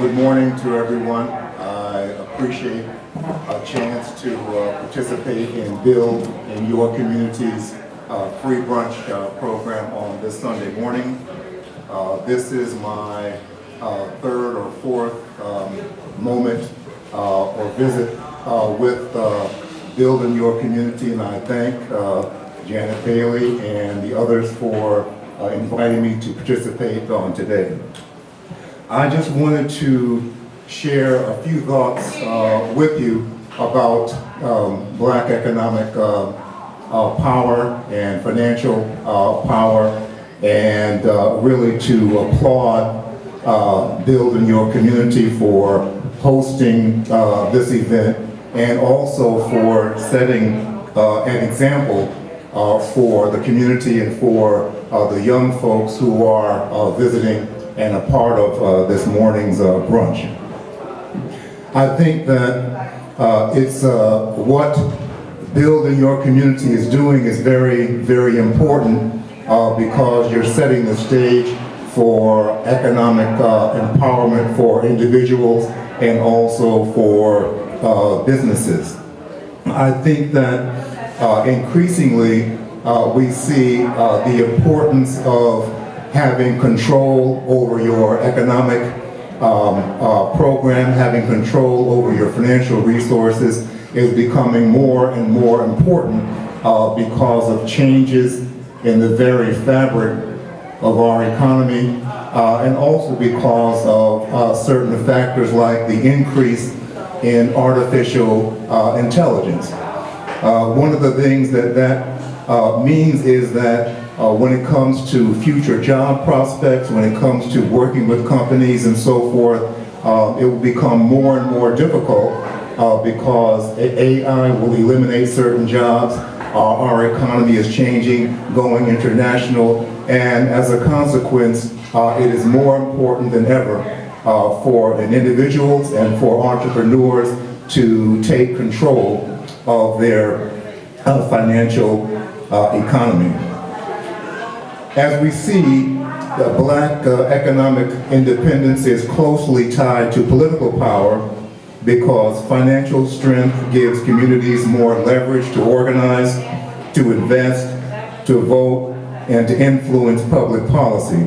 good morning to everyone. I appreciate a chance to participate and build in your community's free brunch program on this Sunday morning. This is my third or fourth moment or visit with Build in Your Community, and I thank Janet Bailey and the others for inviting me to participate on today. I just wanted to share a few thoughts with you about Black economic power and financial power, and really to applaud Build in Your Community for hosting this event, and also for setting an example for the community and for the young folks who are visiting and a part of this morning's brunch. I think that it's what Build in Your Community is doing is very, very important because you're setting the stage for economic empowerment for individuals and also for businesses. I think that increasingly we see the importance of having control over your economic program, having control over your financial resources is becoming more and more important because of changes in the very fabric of our economy, and also because of certain factors like the increase in artificial intelligence. One of the things that means is that when it comes to future job prospects, when it comes to working with companies and so forth, it will become more and more difficult because AI will eliminate certain jobs. Our economy is changing, going international, and as a consequence, it is more important than ever for individuals and for entrepreneurs to take control of their financial economy. As we see, the Black economic independence is closely tied to political power because financial strength gives communities more leverage to organize, to invest, to vote, and to influence public policy.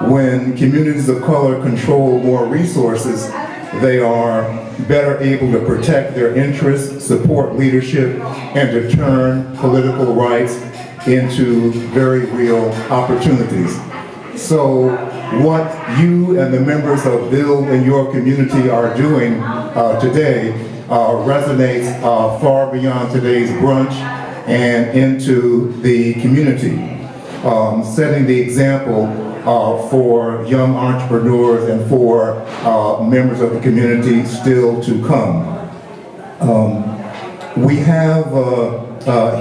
When communities of color control more resources, they are better able to protect their interests, support leadership, and to turn political rights into very real opportunities. So what you and the members of Build in Your Community are doing today resonates far beyond today's brunch and into the community, setting the example for young entrepreneurs and for members of the community still to come. We have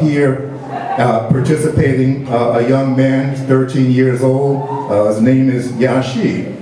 here participating a young man, 13 years old. His name is Yashi,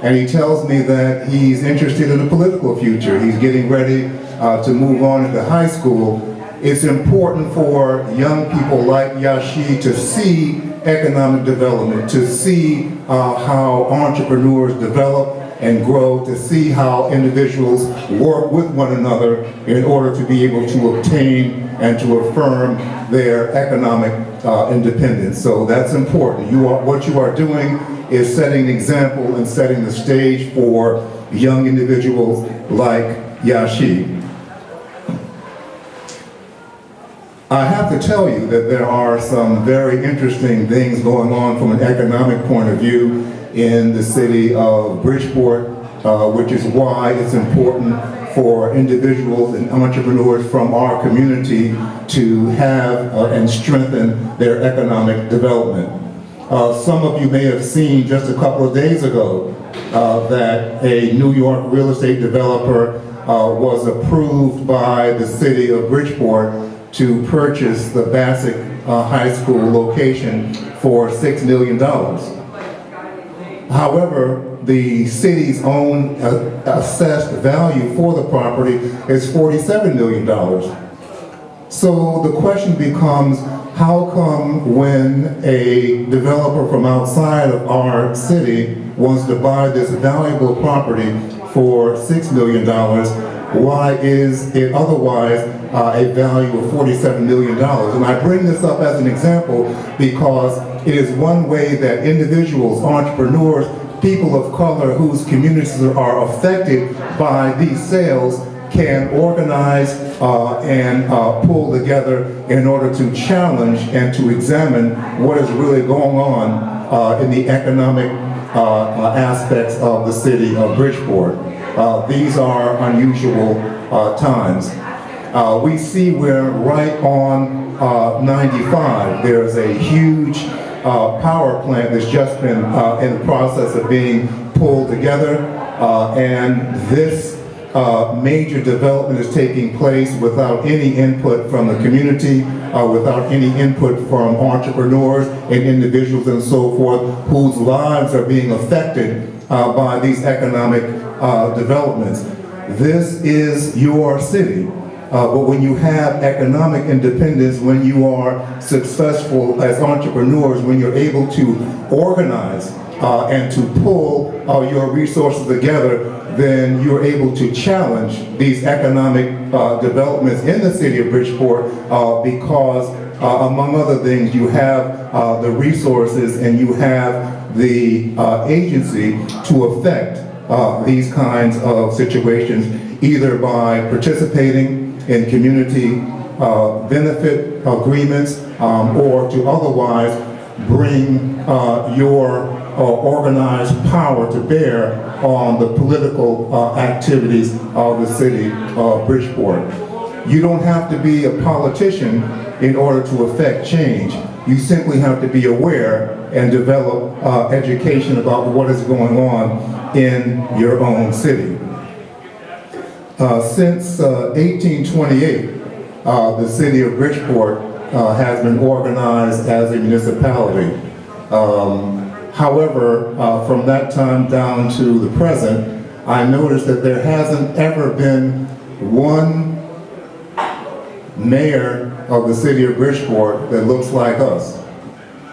and he tells me that he's interested in a political future. He's getting ready to move on into high school. It's important for young people like Yashi to see economic development, to see how entrepreneurs develop and grow, to see how individuals work with one another in order to be able to obtain and to affirm their economic independence. So that's important. What you are doing is setting an example and setting the stage for young individuals like Yashi. I have to tell you that there are some very interesting things going on from an economic point of view in the city of Bridgeport, which is why it's important for individuals and entrepreneurs from our community to have and strengthen their economic development. Some of you may have seen just a couple of days ago that a New York real estate developer was approved by the city of Bridgeport to purchase the Bassett High School location for $6 million. However, the city's own assessed value for the property is $47 million. So the question becomes, How come when a developer from outside of our city wants to buy this valuable property for $6 million, why is it otherwise a value of $47 million? And I bring this up as an example because it is one way that individuals, entrepreneurs, people of color whose communities are affected by these sales can organize and pull together in order to challenge and to examine what is really going on in the economic aspects of the city of Bridgeport. These are unusual times. We see we're right on 95. There's a huge power plant that's just been in the process of being pulled together, and this major development is taking place without any input from the community, without any input from entrepreneurs and individuals and so forth whose lives are being affected by these economic developments. This is your city. But when you have economic independence, when you are successful as entrepreneurs, when you're able to organize and to pull your resources together, then you're able to challenge these economic developments in the city of Bridgeport because, among other things, you have the resources and you have the agency to affect these kinds of situations, either by participating in community benefit agreements or to otherwise bring your organized power to bear on the political activities of the city of Bridgeport. You don't have to be a politician in order to affect change. You simply have to be aware and develop education about what is going on in your own city. Since 1828, the city of Bridgeport has been organized as a municipality. However, from that time down to the present, I noticed that there hasn't ever been one mayor of the city of Bridgeport that looks like us.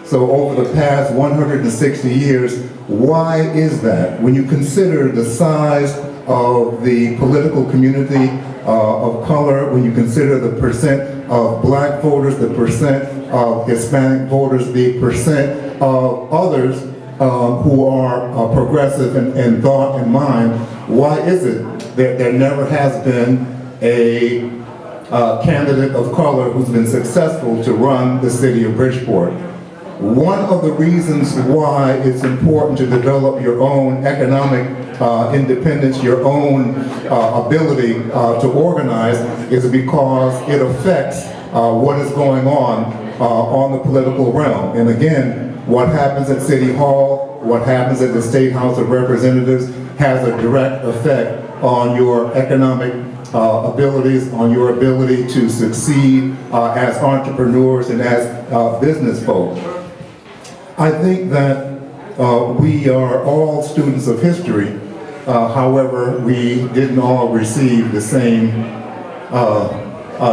So over the past 160 years, why is that? When you consider the size of the political community of color, when you consider the percent of black voters, the percent of Hispanic voters, the percent of others who are progressive in thought and mind, why is it that there never has been a candidate of color who's been successful to run the city of Bridgeport? One of the reasons why it's important to develop your own economic independence, your own ability to organize, is because it affects what is going on the political realm. And again, what happens at City Hall, what happens at the State House of Representatives has a direct effect on your economic abilities, on your ability to succeed as entrepreneurs and as business folk. I think that we are all students of history. However, we didn't all receive the same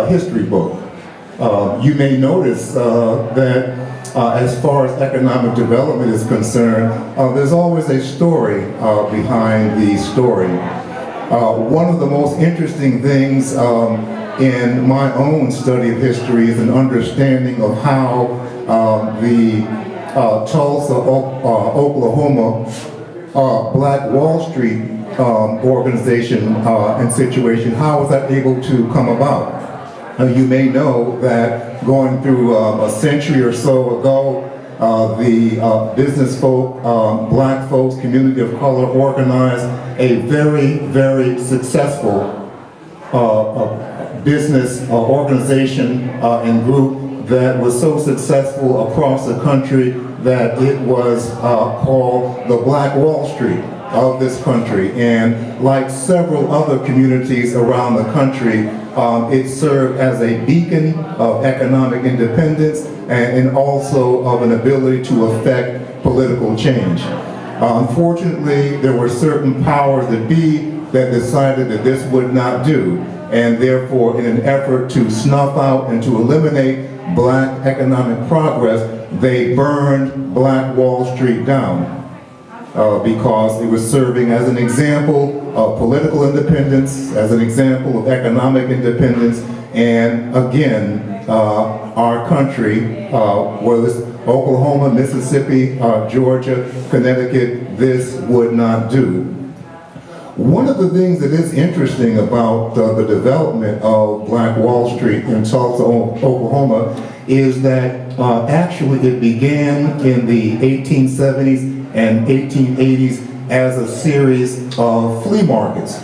history book. You may notice that as far as economic development is concerned, there's always a story behind the story. One of the most interesting things in my own study of history is an understanding of how the Tulsa, Oklahoma Black Wall Street organization and situation, how was that able to come about? You may know that going through a century or so ago, the business folk, black folks, community of color organized a very, very successful business organization and group that was so successful across the country that it was called the Black Wall Street of this country. And like several other communities around the country, it served as a beacon of economic independence and also of an ability to affect political change. Unfortunately, there were certain powers that be that decided that this would not do. and therefore in an effort to snuff out and to eliminate black economic progress, they burned Black Wall Street down. Because it was serving as an example of political independence, as an example of economic independence, and again, our country, whether it's Oklahoma, Mississippi, Georgia, Connecticut, this would not do. One of the things that is interesting about the development of Black Wall Street in Tulsa, Oklahoma, is that actually it began in the 1870s and 1880s as a series of flea markets.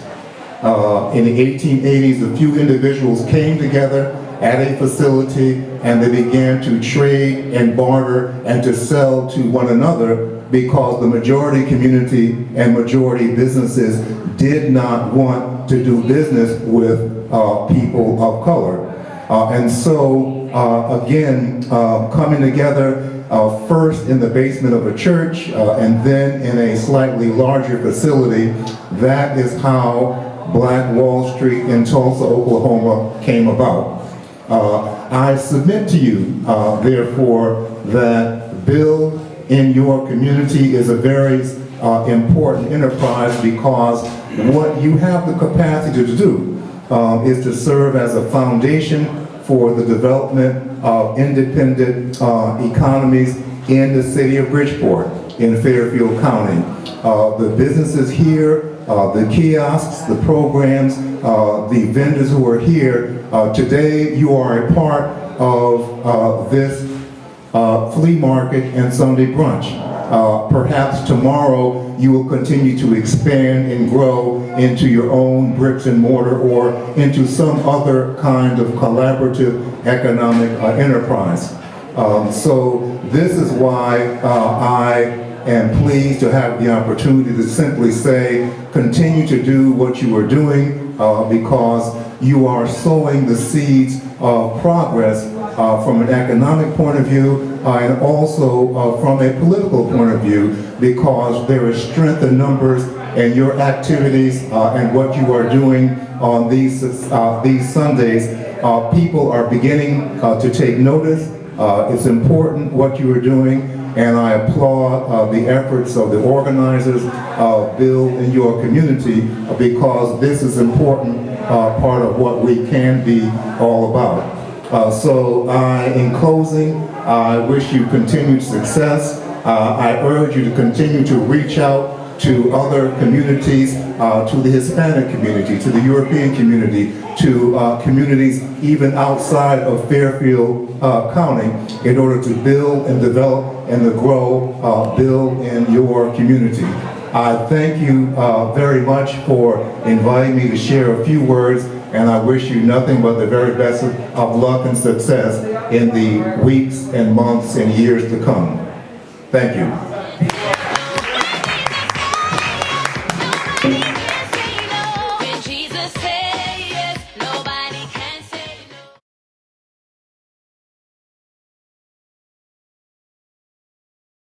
In the 1880s, a few individuals came together at a facility and they began to trade and barter and to sell to one another because the majority community and majority businesses did not want to do business with people of color. And so, again, coming together first in the basement of a church and then in a slightly larger facility, that is how Black Wall Street in Tulsa, Oklahoma came about. I submit to you, therefore, that build in your community is a very important enterprise, because what you have the capacity to do is to serve as a foundation for the development of independent economies in the city of Bridgeport, in Fairfield County. The businesses here, the kiosks, the programs, the vendors who are here, today you are a part of this flea market and Sunday brunch. Perhaps tomorrow you will continue to expand and grow into your own bricks and mortar or into some other kind of collaborative economic enterprise. So this is why I am pleased to have the opportunity to simply say, continue to do what you are doing because you are sowing the seeds of progress from an economic point of view and also from a political point of view, because there is strength in numbers and your activities and what you are doing on these Sundays. People are beginning to take notice. It's important what you are doing, and I applaud the efforts of the organizers of Build in Your Community, because this is important part of what we can be all about. So in closing, I wish you continued success. I urge you to continue to reach out to other communities, to the Hispanic community, to the European community, to communities even outside of Fairfield County, in order to build and develop and to grow, build in your community. I thank you very much for inviting me to share a few words, and I wish you nothing but the very best of luck and success in the weeks and months and years to come. Thank you. When Jesus said